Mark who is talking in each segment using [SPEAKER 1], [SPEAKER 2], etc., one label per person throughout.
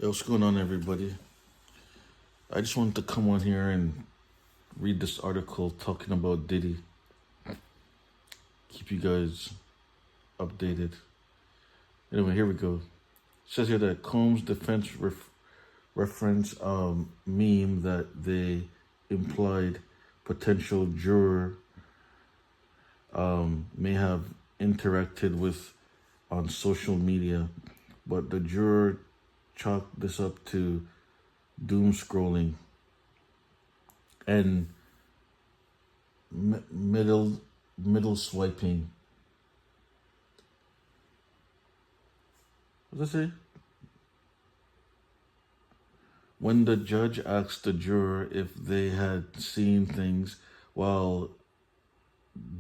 [SPEAKER 1] What's going on, everybody? I just wanted to come on here and read this article talking about Diddy. Keep you guys updated. Anyway, here we go. It says here that Combs' defense reference meme that they implied potential juror may have interacted with on social media, but the juror chalked this up to doom scrolling and middle swiping. What does it say? When the judge asked the juror if they had seen things while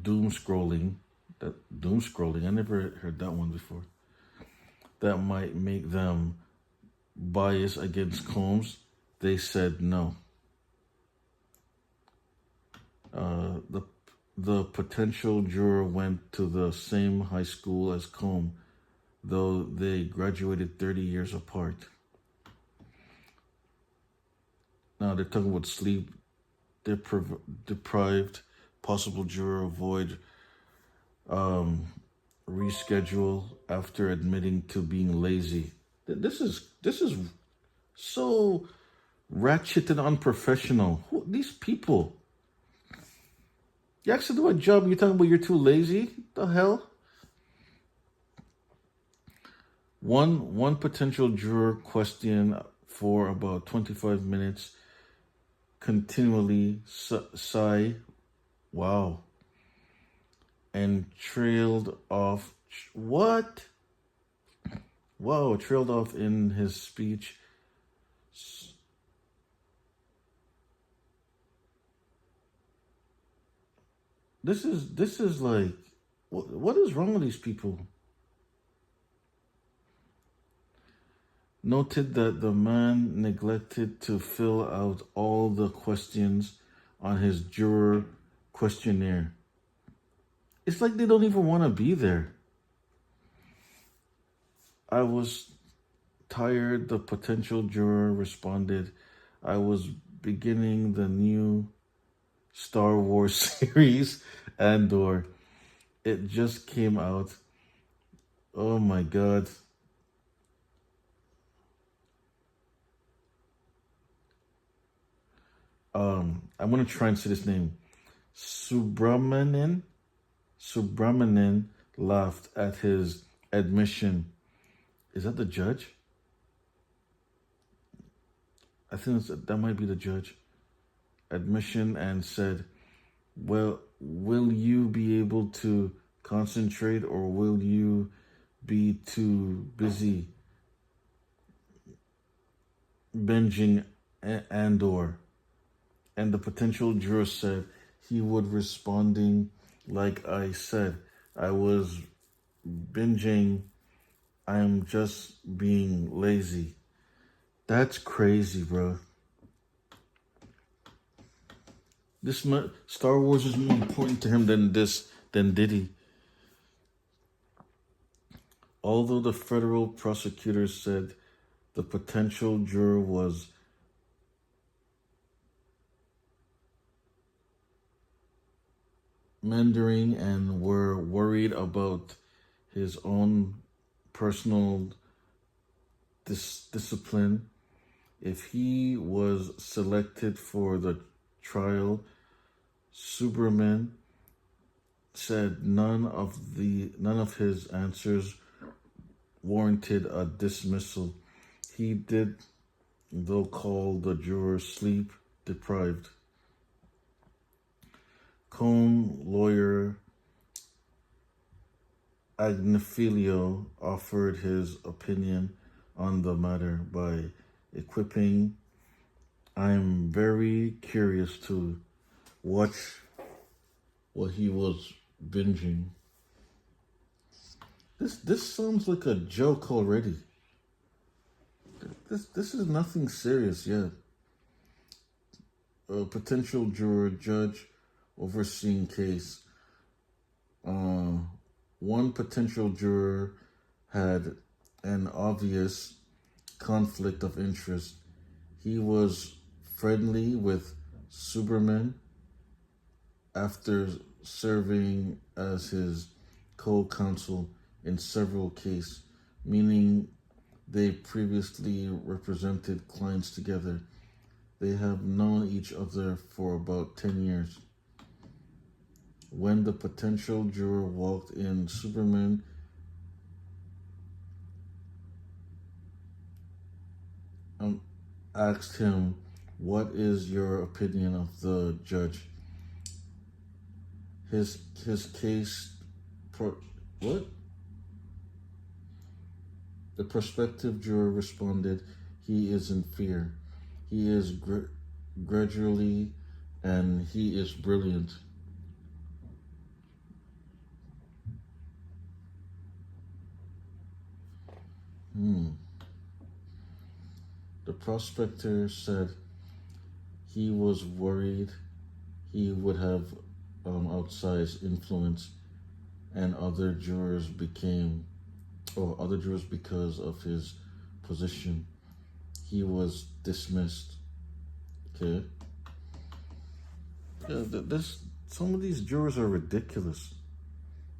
[SPEAKER 1] doom scrolling, I never heard that one before, that might make them biased against Combs, they said no. The potential juror went to the same high school as Combs, though they graduated 30 years apart. Now they're talking about sleep deprived, possible juror avoid reschedule after admitting to being lazy. This is so ratchet and unprofessional. These people. You actually do a job, you're talking about you're too lazy? The hell? One potential juror questioned for about 25 minutes, continually sigh, wow, and trailed off. What? Wow, trailed off in his speech. This is like, what is wrong with these people? Noted that the man neglected to fill out all the questions on his juror questionnaire. It's like they don't even want to be there. I was tired, the potential juror responded. I was beginning the new Star Wars series, Andor. It just came out. Oh my God. I'm going to try and say this name. Subramanian laughed at his admission. Is that the judge? I think that might be the judge. Admission, and said, well, will you be able to concentrate, or will you be too busy binging Andor? And the potential juror said he would responding, like I said, I was binging, I'm just being lazy. That's crazy, bro. Star Wars is more important to him than Diddy. Although the federal prosecutors said the potential juror was meandering and were worried about his own personal discipline if he was selected for the trial, Superman said none of his answers warranted a dismissal. He did, though, call the juror sleep deprived. Combs lawyer Agnifilio offered his opinion on the matter by equipping, I'm very curious to watch what he was binging. This sounds like a joke already. This is nothing serious yet. A potential juror judge overseeing case. One potential juror had an obvious conflict of interest. He was friendly with Superman after serving as his co-counsel in several cases, meaning they previously represented clients together. They have known each other for about 10 years. When the potential juror walked in, Superman asked him, "What is your opinion of the judge?" His case, what? The prospective juror responded, "He is in fear. He is gradually, and he is brilliant." The prospector said he was worried he would have outsized influence, and other jurors because of his position. He was dismissed. Okay. Yeah, some of these jurors are ridiculous.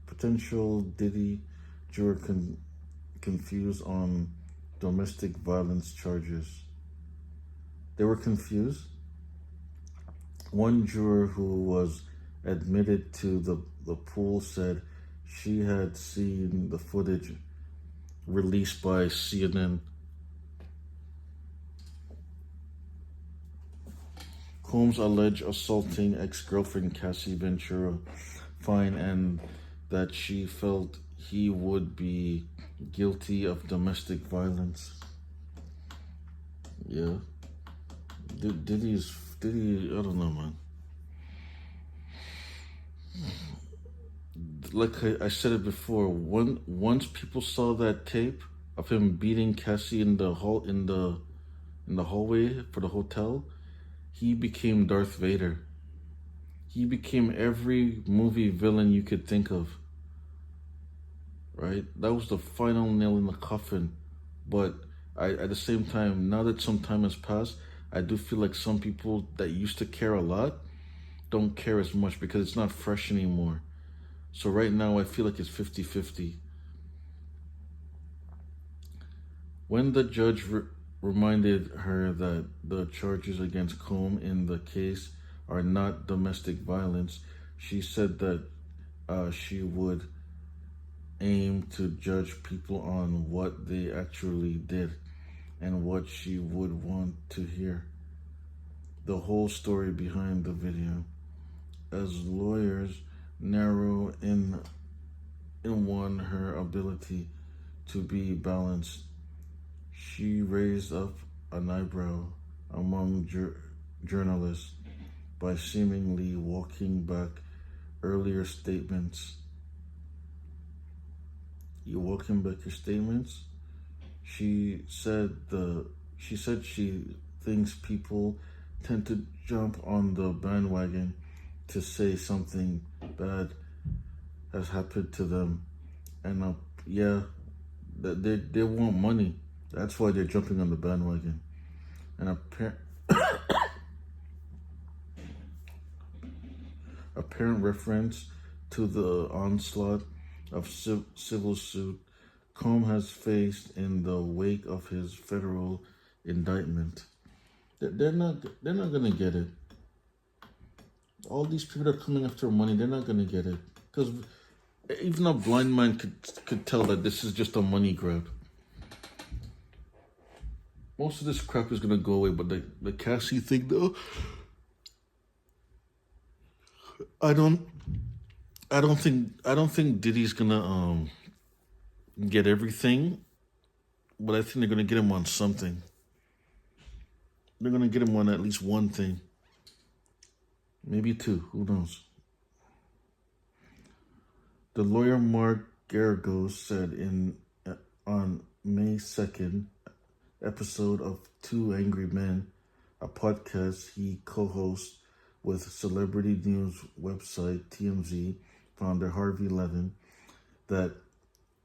[SPEAKER 1] Potential Diddy juror confused on domestic violence charges. They were confused. One juror who was admitted to the pool said she had seen the footage released by CNN. Combs alleged assaulting ex-girlfriend Cassie Ventura fine, and that she felt he would be guilty of domestic violence. Yeah. Diddy, I don't know, man. Like I said it before, once people saw that tape of him beating Cassie in the hallway for the hotel, he became Darth Vader. He became every movie villain you could think of. Right? That was the final nail in the coffin. But at the same time, now that some time has passed, I do feel like some people that used to care a lot don't care as much because it's not fresh anymore. So right now, I feel like it's 50-50. When the judge reminded her that the charges against Combs in the case are not domestic violence, she said that she would aim to judge people on what they actually did and what she would want to hear. The whole story behind the video. As lawyers narrow in on her ability to be balanced, she raised up an eyebrow among journalists by seemingly walking back earlier statements. You walking back your statements? She said she thinks people tend to jump on the bandwagon to say something bad has happened to them, and they want money. That's why they're jumping on the bandwagon. And apparent reference to the onslaught of civil suit Combs has faced in the wake of his federal indictment. They're not gonna get it. All these people are coming after money. They're not gonna get it because even a blind man could tell that this is just a money grab. Most of this crap is gonna go away, but the Cassie thing, though, I don't think Diddy's gonna get everything, but I think they're gonna get him on something. They're gonna get him on at least one thing, maybe two. Who knows? The lawyer Mark Garagos said on May 2nd episode of Two Angry Men, a podcast he co-hosts with celebrity news website TMZ founder Harvey Levin, that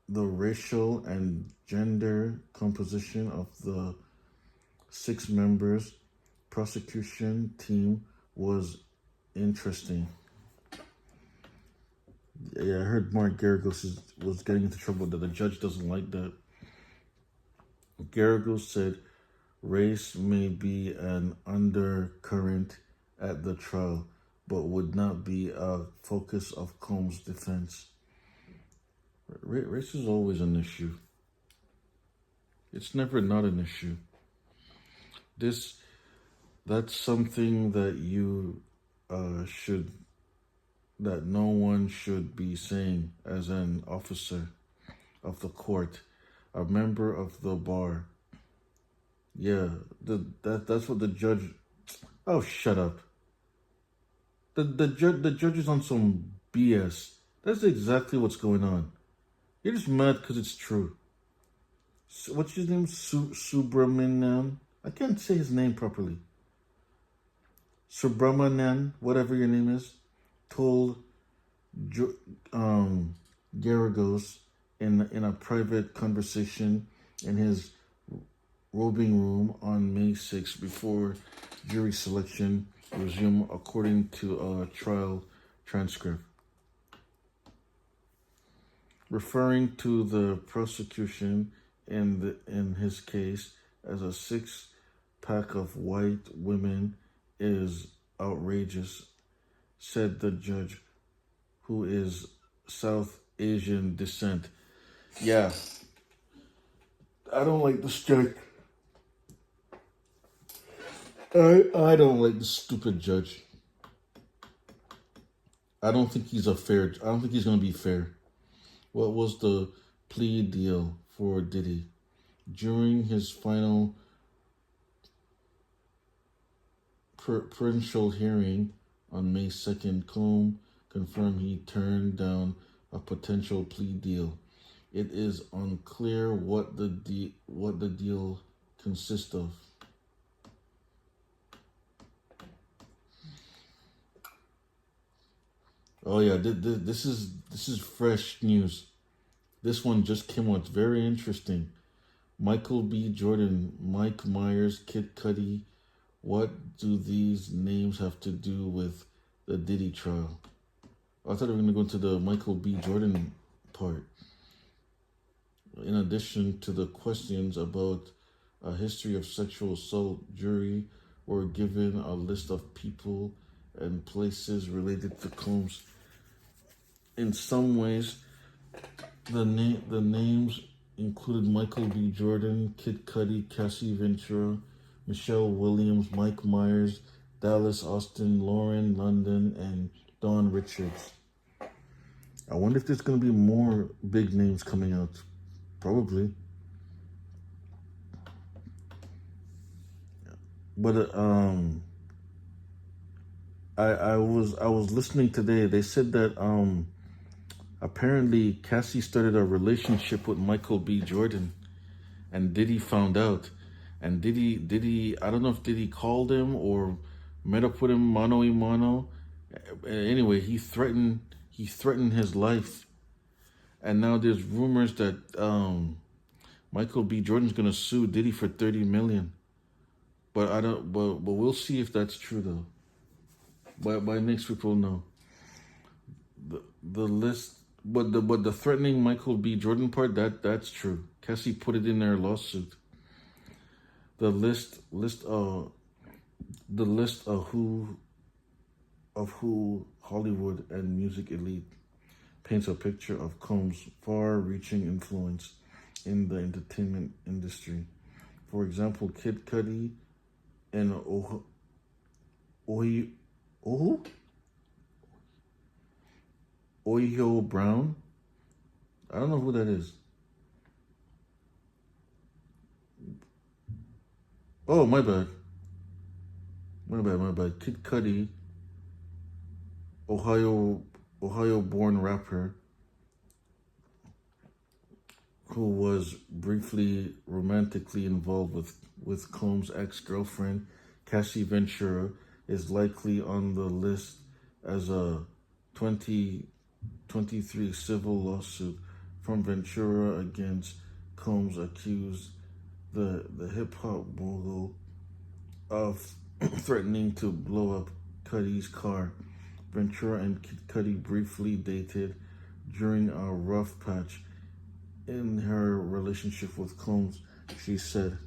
[SPEAKER 1] the racial and gender composition of the 6 members prosecution team was interesting. Yeah, I heard Mark Garagos was getting into trouble that the judge doesn't like that. Garagos said race may be an undercurrent at the trial, but would not be a focus of Combs' defense. Race is always an issue. It's never not an issue. That's something that that no one should be saying as an officer of the court, a member of the bar. Yeah, that's what the judge. Oh, shut up. The judge is on some BS. That's exactly what's going on. You're just mad because it's true. What's his name? Subramanian. I can't say his name properly. Subramanian, whatever your name is, told Garagos in a private conversation in his robing room on May 6th before jury selection resumed, according to a trial transcript. Referring to the prosecution in his case as a 6-pack of white women is outrageous, said the judge, who is South Asian descent. Yeah, I don't like this judge. I don't like this stupid judge. I don't think he's going to be fair. What was the plea deal for Diddy? During his final prudential hearing on May 2nd, Combs confirmed he turned down a potential plea deal. It is unclear what the deal consists of. Oh yeah, this is fresh news. This one just came out. It's very interesting. Michael B. Jordan, Mike Myers, Kid Cudi. What do these names have to do with the Diddy trial? I thought we were going to go into the Michael B. Jordan part. In addition to the questions about a history of sexual assault, jury were given a list of people and places related to Combs. In some ways, the names included Michael B. Jordan, Kid Cudi, Cassie Ventura, Michelle Williams, Mike Myers, Dallas Austin, Lauren London, and Dawn Richards. I wonder if there's going to be more big names coming out. Probably. But I was listening today. They said that apparently Cassie started a relationship with Michael B. Jordan, and Diddy found out. And Diddy, I don't know if Diddy called him or met up with him mano a mano. Anyway, he threatened his life. And now there's rumors that Michael B. Jordan's gonna sue Diddy for $30 million. But we'll see if that's true though. By next week we'll know. The list, but the threatening Michael B. Jordan part, that's true. Cassie put it in their lawsuit. The list of who Hollywood and music elite paints a picture of Combs' far-reaching influence in the entertainment industry. For example, Kid Cudi and Oyo Brown. I don't know who that is. Oh, my bad. Kid Cudi, Ohio-born rapper who was briefly romantically involved with Combs' ex-girlfriend, Cassie Ventura, is likely on the list as a 2023 civil lawsuit from Ventura against Combs accused the hip hop mogul of threatening to blow up Cuddy's car. Ventura and Kid Cudi briefly dated during a rough patch in her relationship with Combs, she said.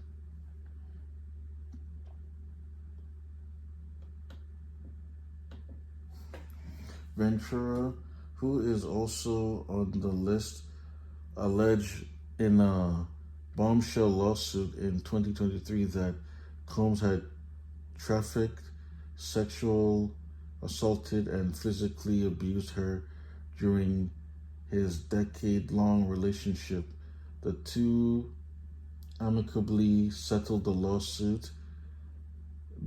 [SPEAKER 1] Ventura, who is also on the list, alleged in a bombshell lawsuit in 2023 that Combs had trafficked, sexual assaulted, and physically abused her during his decade-long relationship. The two amicably settled the lawsuit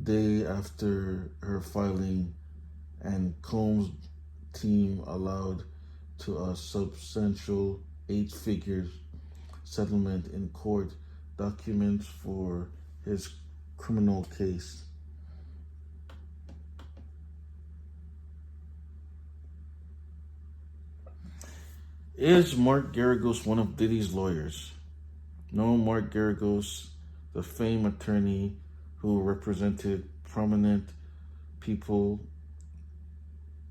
[SPEAKER 1] day after her filing, and Combs' team allowed to a substantial 8-figure settlement in court documents for his criminal case. Is Mark Garagos one of Diddy's lawyers? No, Mark Garagos, the famed attorney who represented prominent people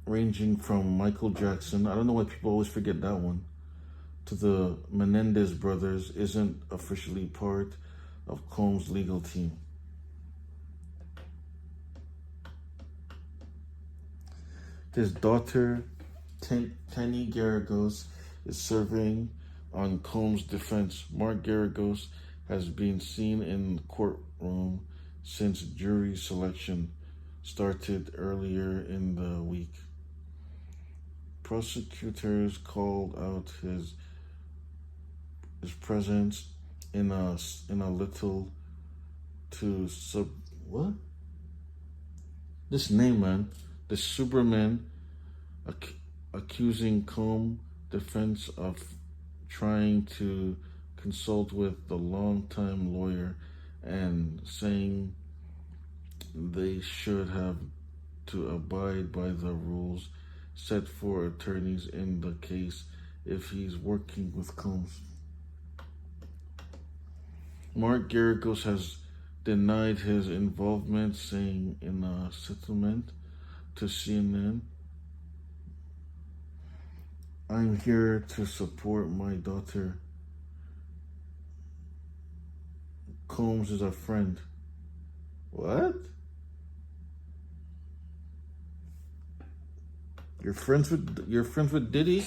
[SPEAKER 1] ranging from Michael Jackson, I don't know why people always forget that one, to the Menendez brothers, isn't officially part of Combs' legal team. His daughter, Tani Garagos, is serving on Combs' defense. Mark Garagos has been seen in the courtroom since jury selection started earlier in the week. Prosecutors called out his presence in a little to what? This name, man. The Superman accusing Combs' defense of trying to consult with the longtime lawyer and saying they should have to abide by the rules set for attorneys in the case if he's working with Combs. Mark Garagos has denied his involvement, saying in a statement to CNN, "I'm here to support my daughter. Combs is a friend." What? You're friends with Diddy?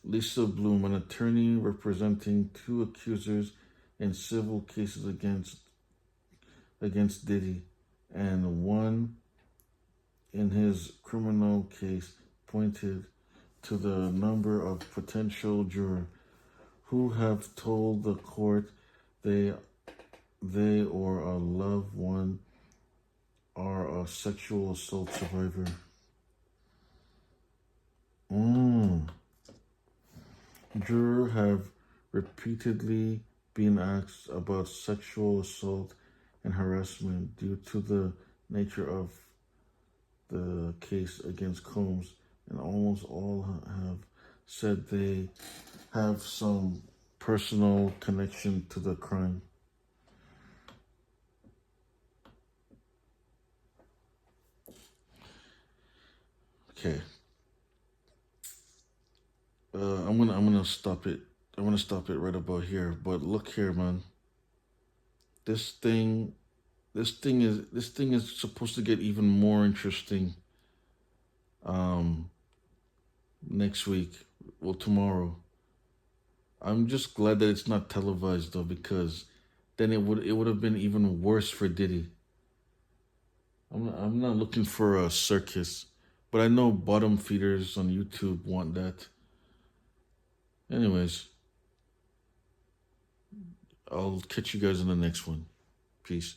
[SPEAKER 1] Lisa Bloom, an attorney representing 2 accusers in civil cases against Diddy and 1 in his criminal case, pointed to the number of potential jurors who have told the court they or a loved one are a sexual assault survivor. Jurors have repeatedly been asked about sexual assault and harassment due to the nature of the case against Combs, and almost all have said they have some personal connection to the crime. Okay. I'm gonna stop it. I'm gonna stop it right about here. But look here, man. This thing is supposed to get even more interesting. Next week, well, tomorrow. I'm just glad that it's not televised though, because then it would have been even worse for Diddy. I'm not looking for a circus, but I know bottom feeders on YouTube want that. Anyways, I'll catch you guys in the next one. Peace.